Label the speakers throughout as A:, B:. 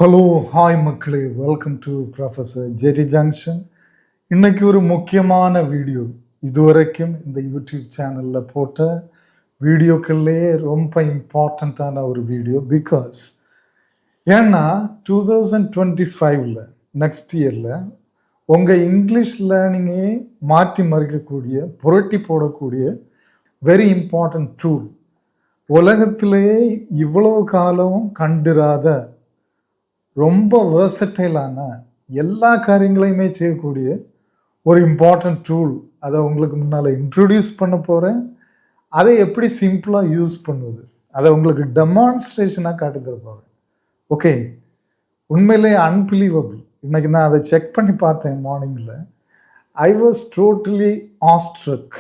A: Hello hi மக்களே, welcome to professor Jerry junction. இன்னைக்கு ஒரு முக்கியமான வீடியோ. இதுவரைக்கும் இந்த யூடியூப் சேனலில் போட்ட வீடியோக்கள்லேயே ரொம்ப இம்பார்ட்டண்ட்டான ஒரு வீடியோ. பிகாஸ் ஏன்னா 2025 நெக்ஸ்ட் இயரில் உங்கள் இங்கிலீஷ் லேர்னிங்கே மாற்றி மறிக்கக்கூடிய, புரட்டி போடக்கூடிய வெரி இம்பார்ட்டன்ட் டூல். உலகத்திலேயே இவ்வளவு காலம் கண்டிராத ரொம்ப வேர்சட்டைலான எல்லா காரியங்களையுமே செய்யக்கூடிய ஒரு இம்பார்ட்டன்ட் டூல். அதை உங்களுக்கு முன்னால் இன்ட்ரடியூஸ் பண்ண போகிறேன். அதை எப்படி சிம்பிளாக யூஸ் பண்ணுவது, அதை உங்களுக்கு டெமான்ஸ்ட்ரேஷனாக காட்டி தர போகிறேன். ஓகே, உண்மையிலே அன்பிலீவபிள். இன்னைக்கு நான் அதை செக் பண்ணி பார்த்தேன் மார்னிங்கில். I was totally awestruck,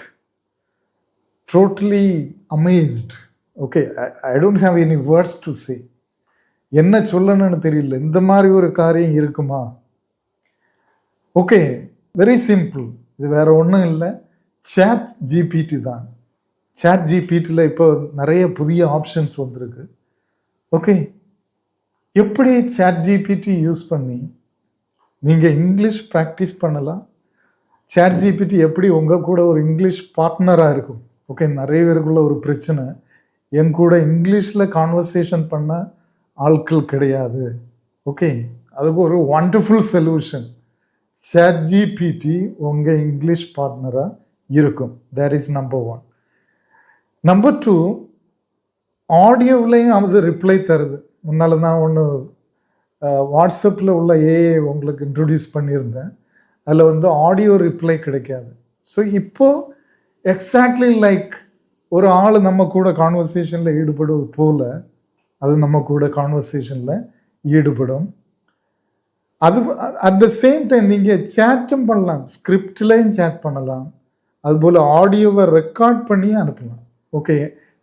A: totally amazed. Okay, I don't have any words to say. என்ன சொல்லணும்னு தெரியல. இந்த மாதிரி ஒரு காரியம் இருக்குமா? Okay, very simple. இது வேற ஒன்றும் இல்லை, சாட் ஜிபிடி தான். சாட் ஜிபிடியில் இப்போ நிறைய புதிய ஆப்ஷன்ஸ் வந்திருக்கு. ஓகே, எப்படி சாட் ஜிபிடி யூஸ் பண்ணி நீங்கள் இங்கிலீஷ் ப்ராக்டிஸ் பண்ணலாம்? சாட் ஜிபிடி எப்படி உங்கள் கூட ஒரு இங்கிலீஷ் பார்ட்னராக இருக்கும்? ஓகே, நிறைய பேருக்குள்ள ஒரு பிரச்சனை, என் கூட இங்கிலீஷில் கான்வர்சேஷன் பண்ண ஆட்கள் கிடையாது. ஓகே, அதுக்கு ஒரு வண்டர்ஃபுல் சொல்யூஷன். சாட் ஜிபிடி உங்கள் இங்கிலீஷ் பார்ட்னராக இருக்கும். That is number 1. நம்பர் 2, ஆடியோவிலையும் அது ரிப்ளை தருது. முன்னால் தான் ஒன்று வாட்ஸ்அப்பில் உள்ள ஏஐ உங்களுக்கு இன்ட்ரடியூஸ் பண்ணியிருந்தேன். அதில் ஆடியோ ரிப்ளை கிடைக்காது. ஸோ இப்போது எக்ஸாக்ட்லி லைக் ஒரு ஆள் நம்ம கூட கான்வர்சேஷனில் ஈடுபடுவது போல் அது நம்ம கூட கான்வர்சேஷனில் ஈடுபடும். அது அட் த சேம் டைம் நீங்கள் சேட்டும் பண்ணலாம், ஸ்கிரிப்ட்லேயும் சேட் பண்ணலாம். அதுபோல் ஆடியோவை ரெக்கார்ட் பண்ணி அனுப்பலாம். ஓகே,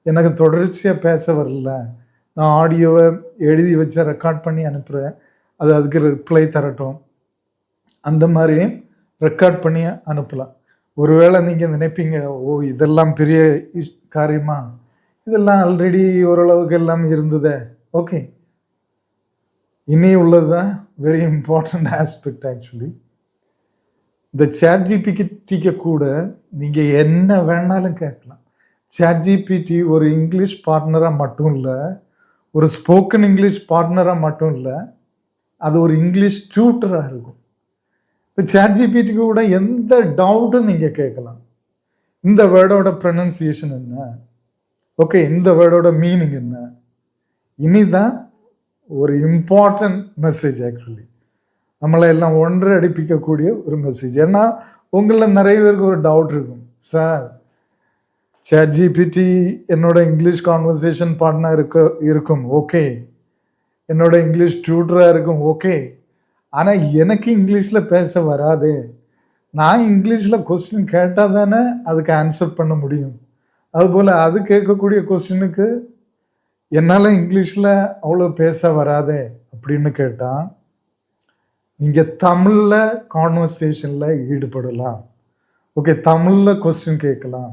A: எனக்கு தொடர்ச்சியாக பேச வரல, நான் ஆடியோவை எழுதி வச்சு ரெக்கார்ட் பண்ணி அனுப்புகிறேன், அது அதுக்கு ரிப்ளை தரட்டும். அந்த மாதிரி ரெக்கார்ட் பண்ணி அனுப்பலாம். ஒருவேளை நீங்கள் நினைப்பீங்க, ஓ இதெல்லாம் பெரிய காரியமா, இதெல்லாம் ஆல்ரெடி ஓரளவுக்கு எல்லாம் இருந்ததே. ஓகே, இனி உள்ளது தான் வெரி இம்பார்ட்டண்ட் ஆஸ்பெக்ட். ஆக்சுவலி இந்த சாட் ஜிபிடிக்கு கூட நீங்கள் என்ன வேணாலும் கேட்கலாம். சாட் ஜிபிடி ஒரு இங்கிலீஷ் பார்ட்னராக மட்டும் இல்லை, ஒரு ஸ்போக்கன் இங்கிலீஷ் பார்ட்னராக மட்டும் இல்லை, அது ஒரு இங்கிலீஷ் டியூட்டராக இருக்கும். இந்த சாட் ஜிபிடிக்கு கூட எந்த டவுட்டும் நீங்கள் கேட்கலாம். இந்த வேர்டோட ப்ரொனன்சியேஷன் என்ன, ஓகே இந்த வேர்டோட மீனிங் என்ன. இனிதான் ஒரு இம்பார்ட்டன்ட் மெசேஜ். ஆக்சுவலி நம்மளை எல்லாம் ஒன்று அடிப்பிக்கக்கூடிய ஒரு மெசேஜ். ஏன்னா உங்களில் நிறைய பேருக்கு ஒரு டவுட் இருக்கும், சார் சாட் ஜிபிடி என்னோட இங்கிலீஷ் கான்வர்சேஷன் பார்ட்னர் இருக்கும், ஓகே என்னோட இங்கிலீஷ் டியூட்டராக இருக்கும், ஓகே ஆனால் எனக்கு இங்கிலீஷில் பேச வராதே. நான் இங்கிலீஷில் கொஸ்டின் கேட்டால் தானே அதுக்கு ஆன்சர் பண்ண முடியும். அதுபோல் அது கேட்கக்கூடிய கொஸ்டினுக்கு என்னால் இங்கிலீஷில் அவ்வளோ பேச வராதே அப்படின்னு கேட்டால் நீங்கள் தமிழில் கான்வர்சேஷனில் ஈடுபடலாம். ஓகே, தமிழில் கொஸ்டின் கேட்கலாம்.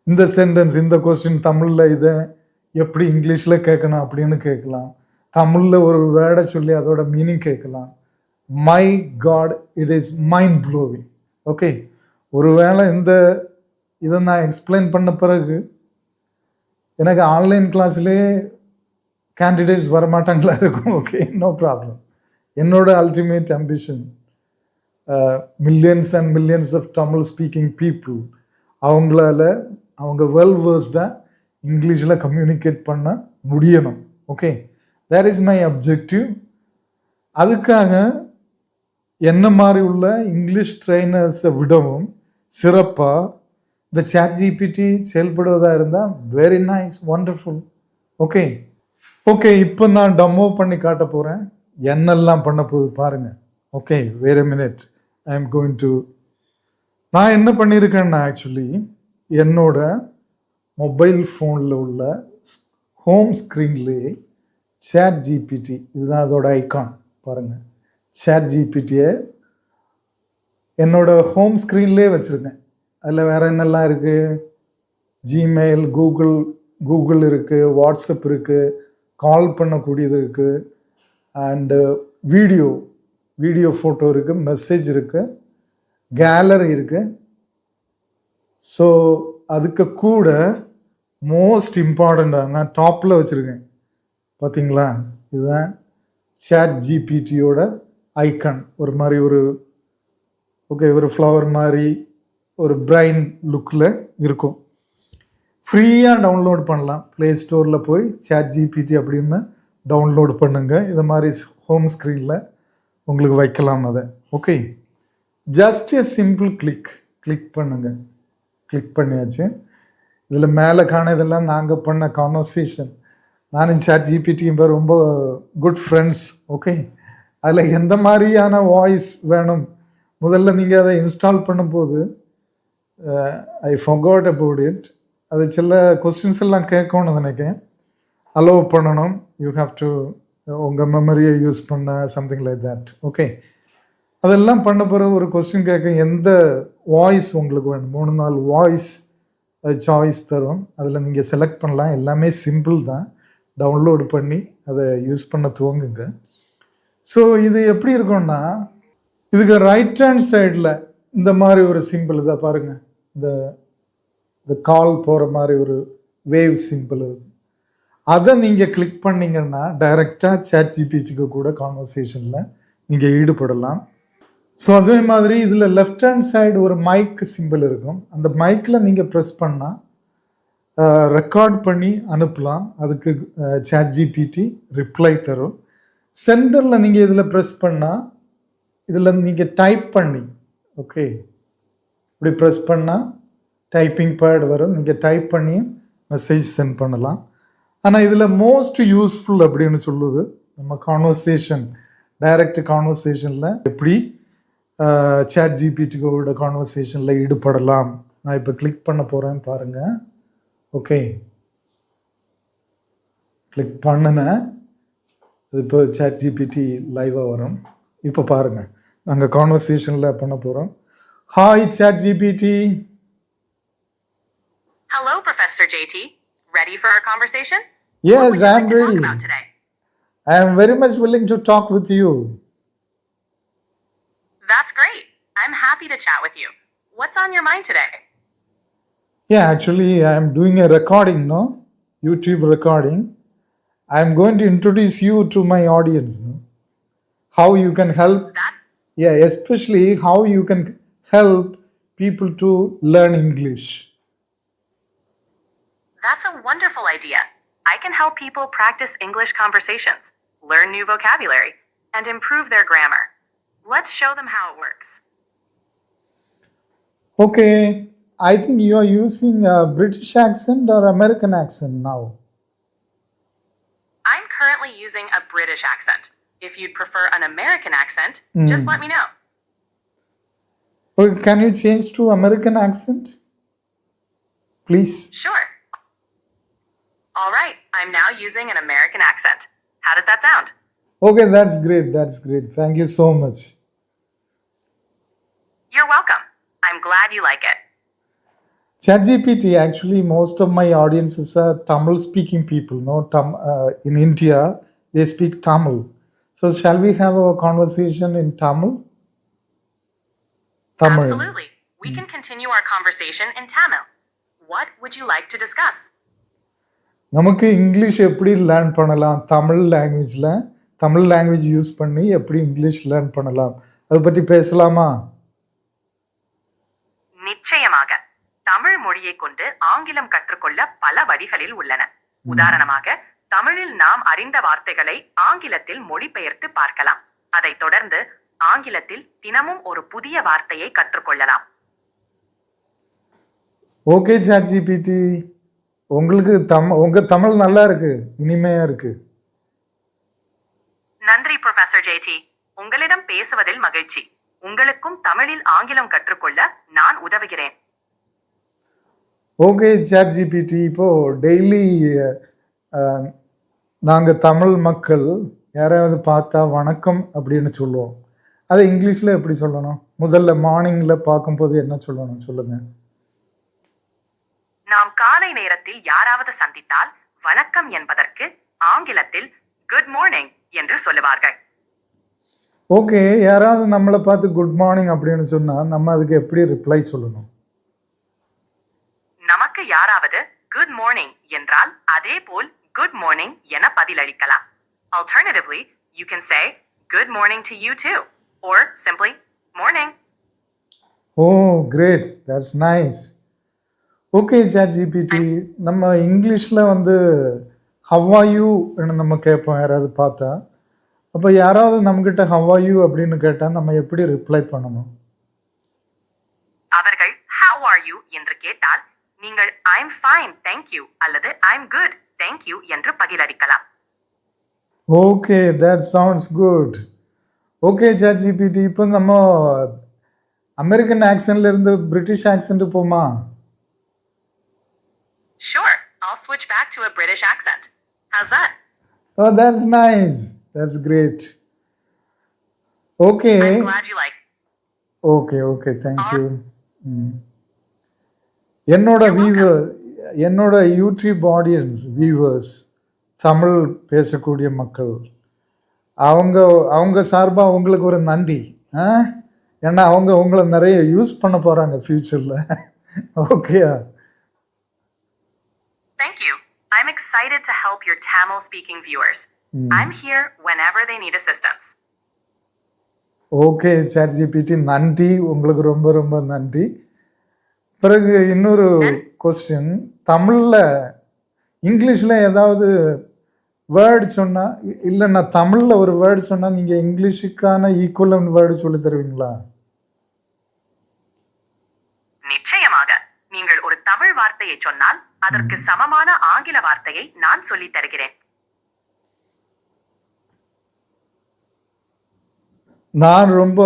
A: இந்த சென்டென்ஸ், இந்த கொஸ்டின் தமிழில் இதை எப்படி இங்கிலீஷில் கேட்கணும் அப்படின்னு கேட்கலாம். தமிழில் ஒரு வேர்டை சொல்லி அதோட மீனிங் கேட்கலாம். My God, it is mind blowing. Okay, ஒருவேளை இதை நான் எக்ஸ்பிளைன் பண்ண பிறகு எனக்கு ஆன்லைன் கிளாஸ்லேயே கேண்டிடேட்ஸ் வரமாட்டாங்களா இருக்கும். Okay, no problem. என்னோட ultimate ambition millions and millions of Tamil speaking people அவங்க வெல் வேர்ஸ்டாக இங்கிலீஷில் கம்யூனிகேட் பண்ண முடியணும். Okay, that is my objective. அதுக்காக என்ன மாதிரி உள்ள இங்கிலீஷ் ட்ரெயினர்ஸை விடவும் சிறப்பாக இந்த சாட் ஜிபிடி செயல்படுவதாக இருந்தால் very nice, wonderful. Okay okay, இப்போ நான் டெமோ பண்ணி காட்ட போகிறேன். என்னெல்லாம் பண்ண போகுது பாருங்கள். ஓகே, வேற minute, I am going to. நான் என்ன பண்ணியிருக்கேன்னா, ஆக்சுவலி என்னோட மொபைல் ஃபோனில் உள்ள ஹோம் ஸ்க்ரீன்லேயே சாட் ஜிபிடி, இதுதான் அதோட ஐக்கான் பாருங்கள். சாட் ஜிபிடியை என்னோட ஹோம் ஸ்க்ரீன்லேயே வச்சுருக்கேன். அதில் வேறு என்னெல்லாம் இருக்குது, ஜிமெயில், கூகுள் இருக்குது, வாட்ஸ்அப் இருக்குது, கால் பண்ணக்கூடியது இருக்குது, அண்டு வீடியோ ஃபோட்டோ இருக்குது, மெசேஜ் இருக்குது, கேலரி இருக்குது. ஸோ அதுக்கு கூட மோஸ்ட் இம்பார்ட்டண்ட்டாக நான் டாப்பில் வச்சுருக்கேன் பார்த்தீங்களா, இதுதான் சாட் ஜிபிடியோட ஐக்கன். ஒரு மாதிரி ஒரு ஃப்ளவர் மாதிரி ஒரு பிரைன் லுக்கில் இருக்கும். ஃப்ரீயாக டவுன்லோட் பண்ணலாம். ப்ளே ஸ்டோரில் போய் சாட் ஜிபிடி அப்படின்னு டவுன்லோட் பண்ணுங்கள். இது மாதிரி ஹோம் ஸ்க்ரீனில் உங்களுக்கு வைக்கலாம் அதை. Okay, just a simple click பண்ணுங்கள். கிளிக் பண்ணியாச்சு. இதில் மேலே காண இதெல்லாம் நாங்கள் பண்ண கான்வர்சேஷன். நானும் சாட் ஜிபிடியும் பேர் ரொம்ப குட் ஃப்ரெண்ட்ஸ். ஓகே, அதில் எந்த மாதிரியான வாய்ஸ் வேணும், முதல்ல நீங்கள் அதை இன்ஸ்டால் பண்ணும்போது ஐ ஃபர்காட் அபவுட் இட். அது சில கொஸ்டின்ஸ் எல்லாம் கேட்கணும்னு நினைக்கிறேன். அலோவ் பண்ணணும். யூ ஹாவ் டு உங்கள் மெமரியை யூஸ் பண்ண சம்திங் லைக் தட். ஓகே, அதெல்லாம் பண்ண பிறகு ஒரு கொஸ்டின் கேட்க, எந்த வாய்ஸ் உங்களுக்கு வேணும், 3-4 வாய்ஸ் அது சாய்ஸ் தரும். அதில் நீங்கள் செலக்ட் பண்ணலாம். எல்லாமே சிம்பிள் தான். டவுன்லோடு பண்ணி அதை யூஸ் பண்ண துவங்குங்க. ஸோ இது எப்படி இருக்கும்னா, இதுக்கு ரைட் ஹேண்ட் சைடில் இந்த மாதிரி ஒரு சிம்பிள் இதை பாருங்கள். இந்த கால் போகிற மாதிரி ஒரு வேவ் சிம்பிள் இருக்குது. அதை நீங்கள் கிளிக் பண்ணிங்கன்னா டைரெக்டாக சாட் ஜிபிடிக்கு கூட கான்வர்சேஷனில் நீங்கள் ஈடுபடலாம். ஸோ அதே மாதிரி இதில் லெஃப்ட் ஹேண்ட் சைடு ஒரு மைக் சிம்பிள் இருக்கும். அந்த மைக்கில் நீங்கள் ப்ரெஸ் பண்ணால் ரெக்கார்ட் பண்ணி அனுப்பலாம். அதுக்கு சாட் ஜிபிடி ரிப்ளை தரும். சென்டரில் நீங்கள் இதில் ப்ரெஸ் பண்ணால் இதில் நீங்கள் டைப் பண்ணி, ஓகே, இப்படி ப்ரெஸ் பண்ணால் டைப்பிங் பேட் வரும். நீங்கள் டைப் பண்ணி மெசேஜ் சென்ட் பண்ணலாம். ஆனால் இதில் மோஸ்ட் யூஸ்ஃபுல் அப்படின்னு சொல்லுது நம்ம கான்வர்சேஷன், டைரக்ட் கான்வர்சேஷனில் எப்படி சாட் ஜிபிடியோட கான்வர்சேஷனில் ஈடுபடலாம். நான் இப்போ கிளிக் பண்ண போகிறேன் பாருங்கள். ஓகே, கிளிக் பண்ணினேன். அது இப்போ சாட் ஜிபிடி லைவாக வரும். இப்போ பாருங்கள், நாங்கள் கான்வர்சேஷனில் பண்ண போகிறோம். Hi chat GPT.
B: Hello, Professor JT. Ready for our conversation?
A: Yes,
B: what would you
A: I'm
B: like to
A: ready.
B: talk about today?
A: I am very much willing to talk with you.
B: That's great. I'm happy to chat with you. What's on your mind today?
A: Yeah, actually, I am doing a recording, no? YouTube recording. I am going to introduce you to my audience, no? How you can help.
B: That
A: Yeah, especially how you can help people to learn English.
B: That's a wonderful idea. I can help people practice English conversations, learn new vocabulary, and improve their grammar. Let's show them how it works.
A: Okay, I think you are using a British accent or American accent now.
B: I'm currently using a British accent. If you'd prefer an American accent, just let me know.
A: Okay, can you change to American accent, please?
B: Sure. All right, I'm now using an American accent. How does that sound?
A: Okay, that's great. That's great. Thank you so much.
B: You're welcome. I'm glad you like it.
A: ChatGPT, actually, most of my audiences are Tamil speaking people. No, in India, they speak Tamil. So, shall we have a conversation in Tamil? Tamil.
B: Absolutely. We can continue our conversation in Tamil. What would you like to discuss?
A: நமக்கு English எப்படி learn பண்ணலாம், Tamil language use பண்ணி எப்படி English learn பண்ணலாம், அதை பற்றி பேசலாமா?
B: நிச்சயமாக. தமிழ் மொழியை கொண்டு ஆங்கிலம் கற்றுக்கொள்ள பல வழிகளில் உள்ளன. உதாரணமாக, தமிழில் நாம் அறிந்த வார்த்தைகளை ஆங்கிலத்தில் மொழிபெயர்த்து பார்க்கலாம். அதைத் தொடர்ந்து ஆங்கிலத்தில் தினமும் ஒரு புதிய வார்த்தையை கற்றுக்கொள்ளலாம்.
A: ஓகே சாட் ஜிபிடி, உங்களுக்கு உங்க தமிழ் நல்லா இருக்கு, இனிமையா இருக்கு.
B: நன்றி ப்ரொஃபசர் ஜேடி. உங்களிடம் பேசுவதில் மகிழ்ச்சி. உங்களுக்கும் தமிழில் ஆங்கிலம் கற்றுக்கொள்ள நான் உதவுகிறேன்.
A: ஓகே சாட் ஜிபிடி, இப்போ டெய்லி நாங்கள் தமிழ் மக்கள் யாராவது பார்த்தா வணக்கம் அப்படின்னு சொல்லுவோம். அதை இங்கிலீஷில் எப்படி சொல்லணும்? முதல்ல மார்னிங்கில் பார்க்கும்போது என்ன சொல்லணும் சொல்லுங்க.
B: நாம் காலை நேரத்தில் யாராவது சந்தித்தால் வணக்கம் என்பதற்கு ஆங்கிலத்தில் குட் மார்னிங் என்று சொல்லுவார்கள்.
A: ஓகே, யாராவது நம்மளை பார்த்து குட் மார்னிங் அப்படின்னு சொன்னால் நம்ம அதுக்கு எப்படி ரிப்ளை சொல்லணும்?
B: நமக்கு யாராவது குட் மார்னிங் என்றால் அதே போல் குட் மார்னிங் என பதிலளிக்கலாம். Alternatively, you can say good morning to you too or simply morning.
A: Oh great, that's nice. Okay ChatGPT, நம்ம இங்கிலீஷில் வந்து ஹவ் ஆர் யூன்னு நம்ம கேட்போம் யாராவது பார்த்தா. அப்போ யாராவது நம்மக்கிட்ட ஹவ் ஆர் யூ அப்படின்னு கேட்டால் நம்ம எப்படி ரிப்ளை பண்ணணும்?
B: அவர்கள் how are you என்று கேட்டால் நீங்கள் I'm fine thank you அல்லது I'm good thank you என்று பதிலளிக்கலாம்.
A: Okay, that sounds good. Okay ChatGPT, இப்போ நம்ம அமெரிக்கன் ஆக்சன்ட்ல இருந்து பிரிட்டிஷ் ஆக்சன்ட் போமா?
B: Sure, I'll switch back to a British accent. How's that?
A: Oh, that's nice. That's great. Okay.
B: I'm glad you like.
A: Okay, thank you. என்னோட YouTube audience viewers Tamil பேசக்கூடிய மக்கள், அவங்க சார்பாக உங்களுக்கு ஒரு நன்றி. ஏன்னா அவங்க உங்களை நிறைய யூஸ் பண்ண போகிறாங்க ஃப்யூச்சரில். ஓகேயா?
B: Thank you. I'm excited to help your Tamil speaking viewers. I'm here whenever they need assistance.
A: Okay ChatGPT, நன்றி, உங்களுக்கு ரொம்ப ரொம்ப நன்றி. பிறகு இன்னொரு கொஸ்டின், தமிழில் இங்கிலீஷில் ஏதாவது வேர்டு சொன்னால், இல்லை நான் தமிழில் ஒரு வேர்டு சொன்னால் நீங்கள் இங்கிலீஷுக்கான ஈக்குவலன் வேர்டு சொல்லி தருவீங்களா?
B: நிச்சயமாக. நீங்கள் ஒரு தமிழ் வார்த்தையை சொன்னால் அதற்கு சமமான ஆங்கில வார்த்தையை நான் சொல்லித் தருகிறேன்.
A: நான் ரொம்ப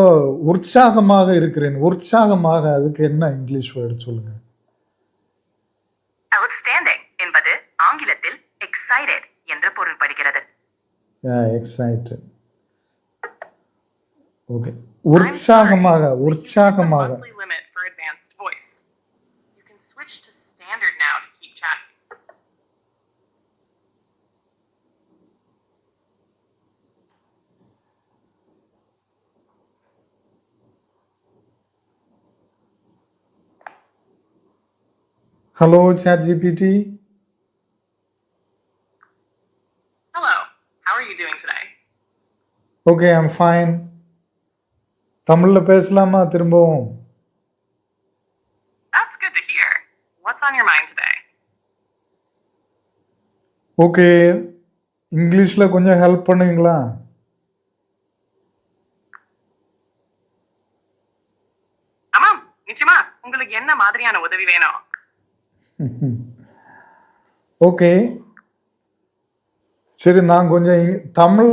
A: உற்சாகமாக இருக்கிறேன். உற்சாகமாக அதுக்கு என்ன இங்கிலீஷ் வேர்டு சொல்லுங்க?
B: Outstanding என்பது ஆங்கிலத்தில் excited என்று பொருள்படுகிறது.
A: Excited. ஓகே, உற்சாகமாக.
B: Monthly limit for advanced voice. You can switch to standard now to keep chatting.
A: Hello ChatGPT.
B: Hello. How are you doing today?
A: Okay, I'm fine. தமிழில் பேசலாமா திரும்பவும்?
B: That's good to hear. What's on your mind today?
A: Okay, இங்கிலீஷில் கொஞ்சம் help பண்ணுவீங்களா?
B: ஆமாம், நிச்சயமா. உங்களுக்கு என்ன மாதிரியான உதவி வேணும்?
A: ஓகே, சரி, நான் கொஞ்சம் Tamil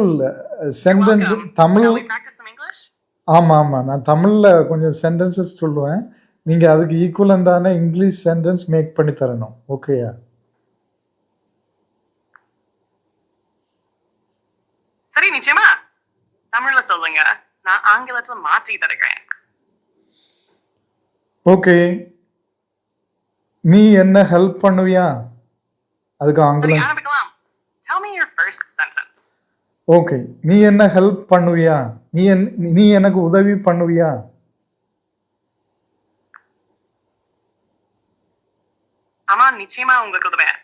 A: sentence Tamil
B: Shall we practice some English?
A: ஆமாம், நான் தமிழில் கொஞ்சம் சென்டென்சஸ் சொல்லுவேன். நீங்கள் அதுக்கு ஈக்குவலண்டான இங்கிலீஷ் சென்டென்ஸ் மேக் பண்ணி தரணும். ஓகேயா?
B: சரி, நிச்சயமா. தமிழ்ல சொல்லுங்க, நான் ஆங்கிலத்துல மாற்றி தருகிறேன்.
A: ஓகே, நீ என்ன ஹெல்ப் பண்ணுவியா? அதுக்கு
B: சரி,
A: ஆங்கிலம்.
B: ஆரம்பிக்கலாம். Tell me your first sentence.
A: Okay, நீ என்ன ஹெல்ப் பண்ணுவியா? நீ எனக்கு உதவி பண்ணுவியா?
B: ஆமா, நிச்சயமா உங்களுக்கு உதவுவேன்.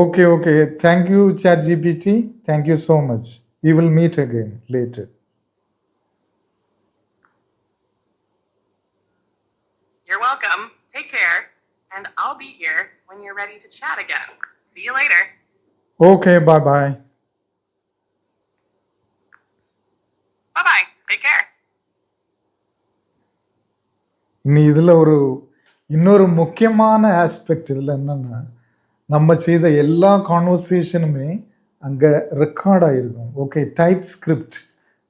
A: Okay, thank you ChatGPT. Thank you so much. We will meet again later.
B: You're welcome. Take care. And I'll be here when you're ready to chat again. See you later.
A: Okay, bye.
B: Bye-bye. Take care.
A: இனி இதில் இன்னொரு முக்கியமான aspect இதில் என்னென்னா, நம்ம செய்த எல்லா கான்வர்சேஷனுமே அங்கே ரெக்கார்ட் ஆகிருக்கும். ஓகே,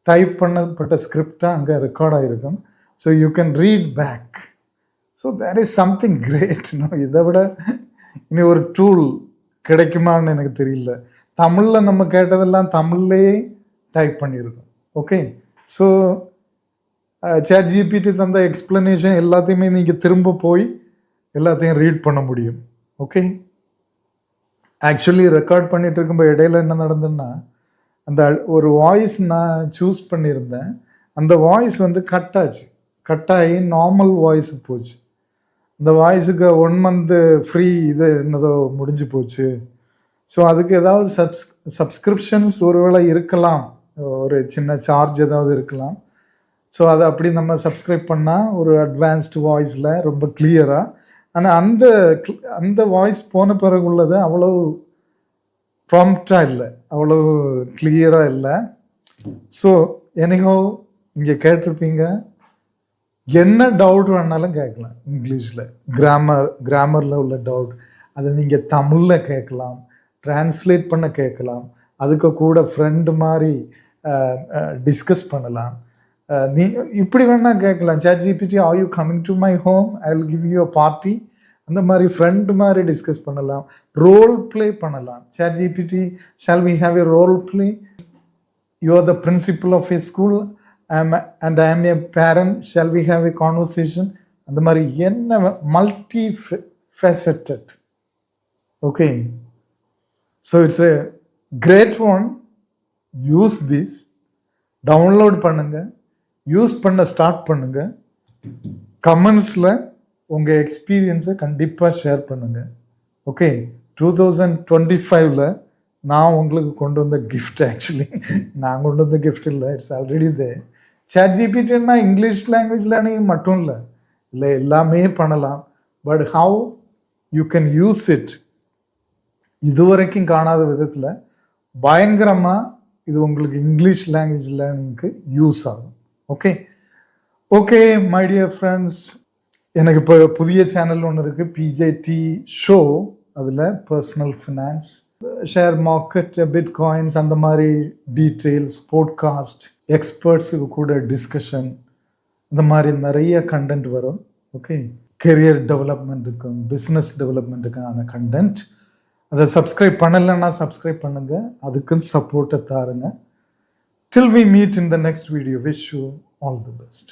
A: டைப் பண்ணப்பட்ட ஸ்கிரிப்டாக அங்கே ரெக்கார்ட் ஆகிருக்கும். So you can read back. So there is something great. இதை விட இனி ஒரு டூல் கிடைக்குமான்னு எனக்கு தெரியல. தமிழில் நம்ம கேட்டதெல்லாம் தமிழ்லேயே டைப் பண்ணியிருக்கோம். ஓகே, ஸோ ChatGPT தந்த எக்ஸ்பிளனேஷன் எல்லாத்தையுமே நீங்கள் திரும்ப போய் எல்லாத்தையும் ரீட் பண்ண முடியும். ஓகே, ஆக்சுவலி ரெக்கார்ட் பண்ணிட்டு இருக்கும்போது இடையில என்ன நடந்ததுன்னா, அந்த ஒரு வாய்ஸ் நான் சூஸ் பண்ணியிருந்தேன். அந்த வாய்ஸ் வந்து கட் ஆச்சு. கட் ஆகி நார்மல் வாய்ஸ் போச்சு. அந்த வாய்ஸுக்கு 1 மந்த் ஃப்ரீ இது என்னதோ முடிஞ்சு போச்சு. ஸோ அதுக்கு ஏதாவது சப்ஸ்கிரிப்ஷன்ஸ் ஒருவேளை இருக்கலாம். ஒரு சின்ன சார்ஜ் ஏதாவது இருக்கலாம். ஸோ அதை அப்படி நம்ம சப்ஸ்கிரைப் பண்ணால் ஒரு அட்வான்ஸ்டு வாய்ஸில் ரொம்ப கிளியராக, ஆனால் அந்த வாய்ஸ் போன பிறகு உள்ளது அவ்வளோ ப்ராம்ப்டாக இல்லை, அவ்வளோ கிளியராக இல்லை. ஸோ எனிஹோ இங்கே கேட்டிருப்பீங்க, என்ன டவுட் வேணாலும் கேட்கலாம். இங்கிலீஷில் கிராமரில் உள்ள டவுட் அதை நீங்கள் தமிழில் கேட்கலாம், டிரான்ஸ்லேட் பண்ண கேட்கலாம், அதுக்கு கூட ஃப்ரெண்டு மாதிரி டிஸ்கஸ் பண்ணலாம். நீ இப்படி வேணால் கேட்கலாம். ChatGPT, are you coming to my home, I will give you a party. அந்த மாதிரி ஃப்ரெண்டு மாதிரி டிஸ்கஸ் பண்ணலாம். ரோல் ப்ளே பண்ணலாம். ChatGPT, shall we have a role play? You are the principal of a school and I am a parent, shall we have a conversation? அந்த மாதிரி என்ன multi faceted. Okay, so it's a grade one. Use this, download பண்ணுங்க, use பண்ண start பண்ணுங்க. கமெண்ட்ஸில் உங்கள் எக்ஸ்பீரியன்ஸை கண்டிப்பாக ஷேர் பண்ணுங்க. ஓகே, 2025 நான் உங்களுக்கு கொண்டு வந்த கிஃப்ட், ஆக்சுவலி நான் கொண்டு வந்த கிஃப்ட் இல்லை, இட்ஸ் ஆல்ரெடி தே. ChatGPTன்னா இங்கிலீஷ் லாங்குவேஜ் லேர்னிங் மட்டும் இல்லை, எல்லாமே பண்ணலாம். But how you can use it, இதுவரைக்கும் காணாத விதத்தில் பயங்கரமாக இது உங்களுக்கு இங்கிலீஷ் லாங்குவேஜ் லேர்னிங்க்கு யூஸ் ஆகும். Okay okay my dear friends, எனக்கு இப்போ புதிய சேனல் ஒன்று இருக்குது, PJT ஷோ. அதில் personal finance, share market, bitcoins, அந்த மாதிரி டீட்டெயில்ஸ், போட்காஸ்ட், எக்ஸ்பர்ட்ஸுக்கு கூட டிஸ்கஷன், இந்த மாதிரி நிறைய கண்டென்ட் வரும். ஓகே, கெரியர் டெவலப்மெண்ட்டுக்கும் பிஸ்னஸ் டெவலப்மெண்ட்டுக்கான கண்டென்ட். அதை சப்ஸ்கிரைப் பண்ணலைன்னா சப்ஸ்கிரைப் பண்ணுங்கள், அதுக்கும் சப்போர்ட்டை தாருங்க. Till we meet in the next video, wish you all the best.